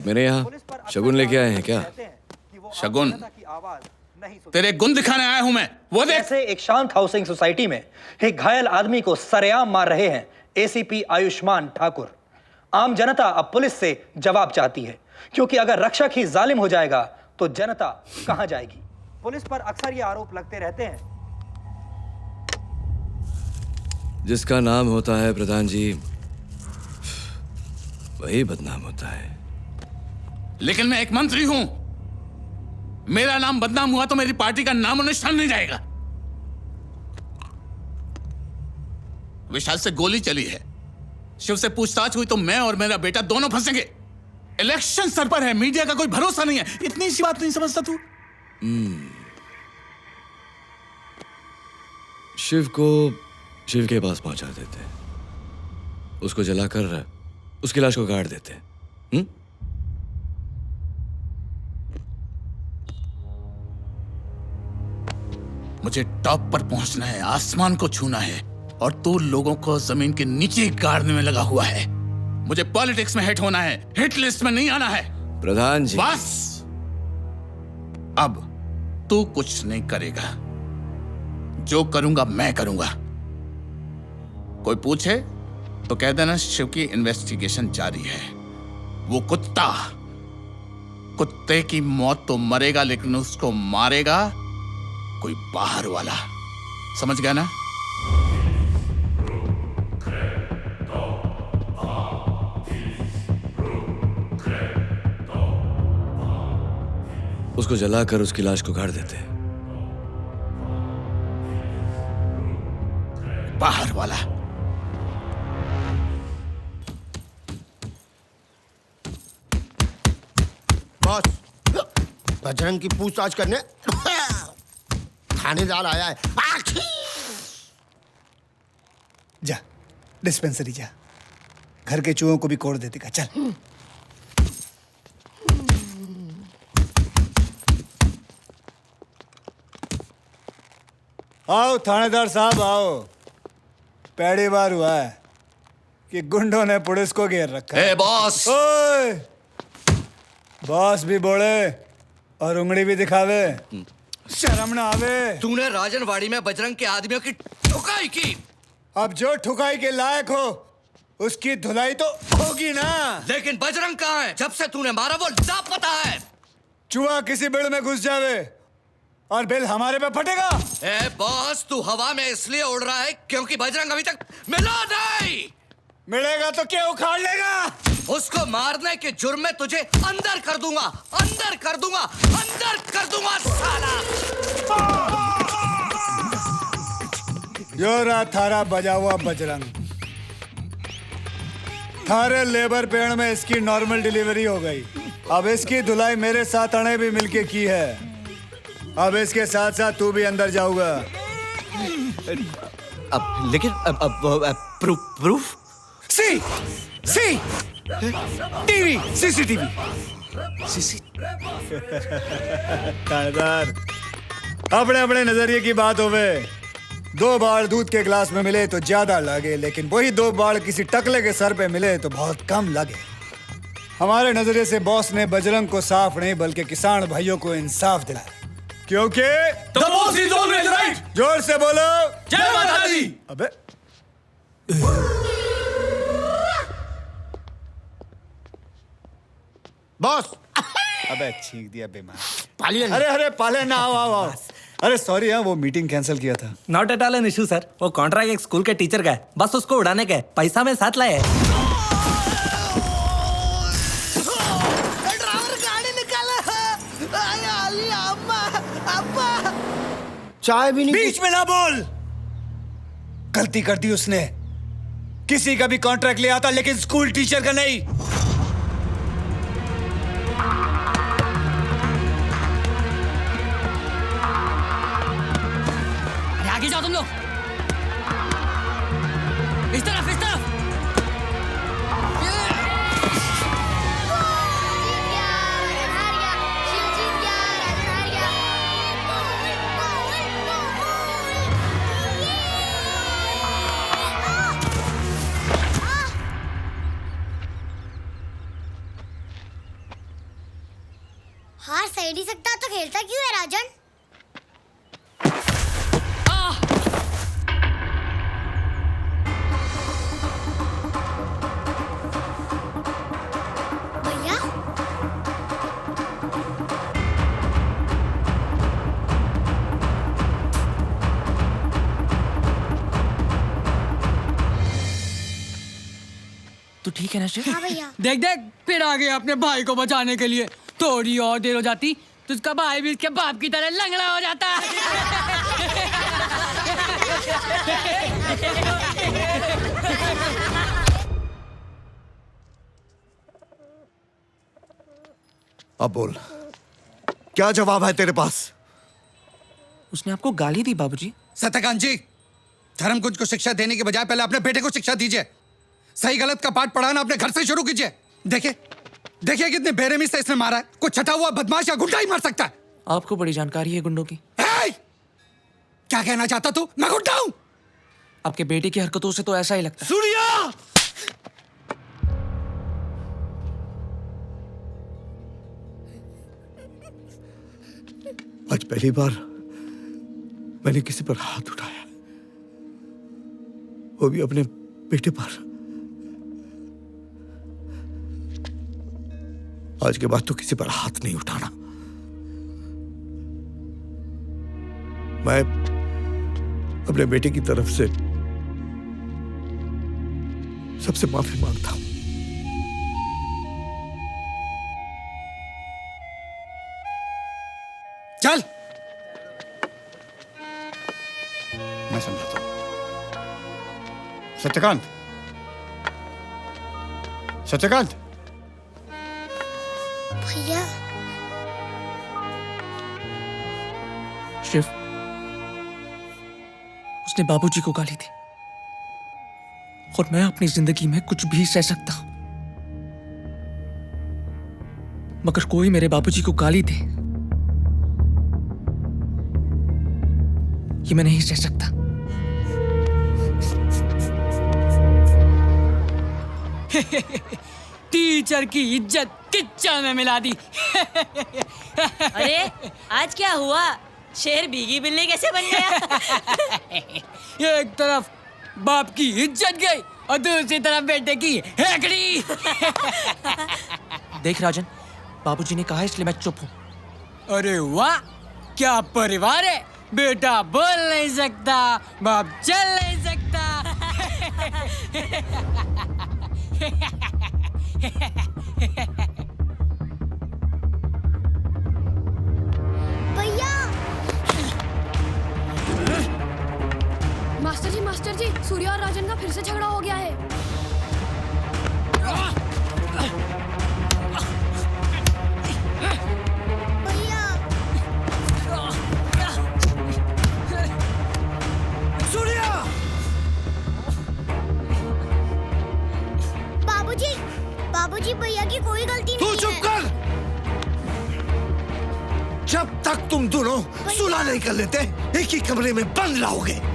मेरे यहाँ शगुन लेके आए हैं क्या? शगुन? तेरे गुण दिखाने आया हूं मैं। वो देख। ऐसे एक शांत हाउसिंग सोसाइटी में एक घायल आदमी को सरेआम मार रहे हैं एसीपी आयुष्मान ठाकुर। आम जनता अब पुलिस से जवाब चाहती है, क्योंकि अगर रक्षक ही जालिम हो जाएगा तो जनता कहां जाएगी। पुलिस पर अक्सर ये आरोप लगते रहते हैं। जिसका नाम होता है प्रधान जी, वही बदनाम होता है। लेकिन मैं एक मंत्री हूं। मेरा नाम बदनाम हुआ तो मेरी पार्टी का नाम और निशान नहीं जाएगा। विशाल से गोली चली है, शिव से पूछताछ हुई तो मैं और मेरा बेटा दोनों फंसेंगे। इलेक्शन सर पर है, मीडिया का कोई भरोसा नहीं है। इतनी सी बात नहीं समझता तू? शिव को शिव के पास पहुंचा देते, उसको जलाकर उसकी लाश को गाड़ देते। मुझे टॉप पर पहुंचना है, आसमान को छूना है, और तू लोगों को जमीन के नीचे गाड़ने में लगा हुआ है। मुझे पॉलिटिक्स में हिट होना है, हिट लिस्ट में नहीं आना है। प्रधान जी बस अब तू कुछ नहीं करेगा। जो करूंगा मैं करूंगा। कोई पूछे तो कह देना शिव की इन्वेस्टिगेशन जारी है। वो कुत्ते की मौत तो मरेगा, लेकिन उसको मारेगा कोई बाहर वाला। समझ गया ना? उसको जलाकर उसकी लाश को गाड़ देते। बाहर वाला। बॉस, बजरंग की पूछताछ करने थानेदार आया है। जा डिस्पेंसरी जा, घर के चूहों को भी कोड़ दे देगा। चल। आओ थानेदार साहब आओ। पहली बार हुआ है कि गुंडों ने पुलिस को घेर रखा है। बॉस। ओए, बॉस भी बोले और उंगली भी दिखावे, शर्म ना आवे। तूने राजनवाड़ी में बजरंग के आदमियों की ठुकाई की। अब जो ठुकाई के लायक हो उसकी धुलाई तो होगी ना। लेकिन बजरंग कहाँ है? जब से तूने मारा वो लापता है। चूहा किसी बिल में घुस जावे और बिल हमारे पे फटेगा। ए बॉस, तू हवा में इसलिए उड़ रहा है क्योंकि बजरंग अभी तक मिला नहीं। मिलेगा तो क्या उखाड़ लेगा? उसको मारने के जुर्म में तुझे अंदर कर दूंगा, अंदर कर दूंगा, अंदर कर दूंगा साला। यो रहा थारा बजा हुआ बजरंग। थारे लेबर पेड़ में इसकी नॉर्मल डिलीवरी हो गई। अब इसकी धुलाई मेरे साथ अणे भी मिलके की है। अब इसके साथ साथ तू भी अंदर जाऊंगा। अब लेकिन प्रूफ सी टीवी सीसीटीवी। थानेदार, अपने अपने नजरिए की बात होवे। 2 बार दूध के गिलास में मिले तो ज्यादा लगे, लेकिन वही 2 बार किसी टकले के सर पे मिले तो बहुत कम लगे। हमारे नजरिए से बॉस ने बजरंग को साफ नहीं बल्कि किसान भाइयों को इंसाफ दिलाया, क्योंकि The boss is always right. जोर से बोलो, जय माता दी। अबे बॉस, अबे छींक दिया बेमान। पालिए ना। अरे पाले ना, आओ आओ आओ। अरे सॉरी हाँ, वो मीटिंग कैंसिल किया था। Not at all an issue sir. वो कॉन्ट्रैक्ट एक स्कूल के टीचर का है, बस उसको उड़ाने का है। पैसा में साथ लाए। ड्राइवर गाड़ी निकाला। अम्मा। चाय भी नहीं। बीच में ना बोल। गलती कर दी उसने। किसी का भी कॉन्ट्रैक्ट ले आता, लेकिन स्कूल टीचर का नहीं। आगे जाओ तुम लोग। इस तरफ इस तरफ। हार सही नहीं सकता तो खेलता क्यों है राजन? भैया तू ठीक है ना शिव? हाँ भैया। देख देख फिर आ गए अपने भाई को बचाने के लिए। थोड़ी और देर हो जाती तो उसका भाई भी इसके बाप की तरह लंगड़ा हो जाता। अब बोल, क्या जवाब है तेरे पास? उसने आपको गाली दी बाबूजी? सत्यकांत जी, धर्मकुंज को शिक्षा देने के बजाय पहले अपने बेटे को शिक्षा दीजिए। सही गलत का पाठ पढ़ाना अपने घर से शुरू कीजिए। देखिए देखिए कितने बेरहमी से इसने मारा है। कुछ छटा हुआ बदमाश या गुंडा ही मार सकता है। आपको बड़ी जानकारी है गुंडों की। क्या कहना चाहता तू? मैं गुंडा हूं? आपके बेटे की हरकतों से तो ऐसा ही लगता है। सूर्या! आज पहली बार मैंने किसी पर हाथ उठाया, वो भी अपने बेटे पर। आज के बाद तो किसी पर हाथ नहीं उठाना। मैं अपने बेटे की तरफ से सबसे माफी मांगता हूं। चल, मैं समझाता हूं। सत्यकांत, सत्यकांत, भैया शिव, उसने बाबूजी को गाली दी और मैं अपनी जिंदगी में कुछ भी सह सकता हूं, मगर कोई मेरे बाबूजी को गाली दे ये मैं नहीं सह सकता। टीचर की इज्जत किच्चड़ में मिला दी। अरे आज क्या हुआ? शेर भीगी बिल्ली कैसे बन गया? एक तरफ बाप की इज्जत गई और दूसरी तरफ बेटे की हेकड़ी। देख राजन, बाबूजी ने कहा इसलिए मैं चुप हूं। अरे वाह, क्या परिवार है। बेटा बोल नहीं सकता, बाप चल नहीं सकता। भैया मास्टर जी सूर्या और राजन का फिर से झगड़ा हो गया है। भैया सूर्या! बाबूजी, बाबूजी भैया की कोई गलती तू नहीं चुप है। कर। जब तक तुम दोनों सुलह नहीं कर लेते, एक ही कमरे में बंद रहोगे।